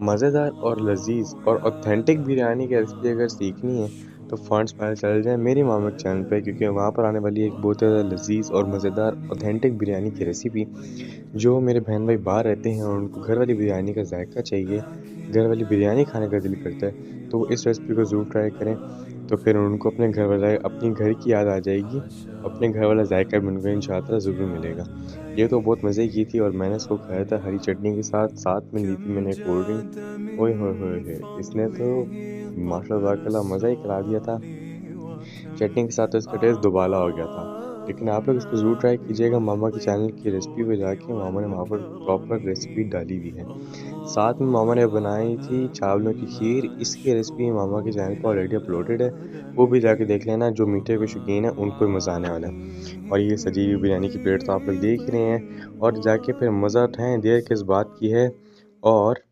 मज़ेदार और लज़ीज़ और ऑथेंटिक बिरयानी की रेसिपी अगर सीखनी है तो फ़र्स्ट पहले चले जाएँ मेरी मामा के चैनल पे, क्योंकि वहाँ पर आने वाली एक बहुत ज़्यादा लज़ीज़ और मज़ेदार ऑथेंटिक बिरयानी की रेसिपी, जो मेरे बहन भाई बाहर रहते हैं और उनको घर वाली बिरयानी का ज़ायका चाहिए, घर वाली बिरयानी खाने का दिल करता है, तो वो इस रेसिपी को ज़रूर ट्राई करें। तो फिर उनको अपने घर की याद आ जाएगी, अपने घर वाला ज़ायका भी उनको इंशाअल्लाह ज़रूर मिलेगा। ये तो बहुत मज़े की थी और मैंने इसको खाया था हरी चटनी के साथ, साथ में ली थी मैंने कोल्ड ड्रिंक। ओए होए होए होए! इसने तो माशाअल्लाह ताला मज़ा ही करा दिया था। चटनी के साथ तो इसका टेस्ट दुबाला हो गया था। लेकिन आप लोग इसको ज़रूर ट्राई कीजिएगा, मामा के चैनल की रेसिपी पे जाके मामा ने वहाँ पर प्रॉपर रेसिपी डाली हुई है। साथ में मामा ने बनाई थी चावलों की खीर, इसकी रेसिपी मामा के चैनल पे ऑलरेडी अपलोडेड है, वो भी जाके देख लेना, जो मीठे के शौकीन हैं उनको भी मज़ा आने वाला है। और ये सजी हुई बिरयानी की प्लेट तो आप लोग देख ही रहे हैं, और जाके फिर मज़ा उठाएँ, देर किस बात की है। और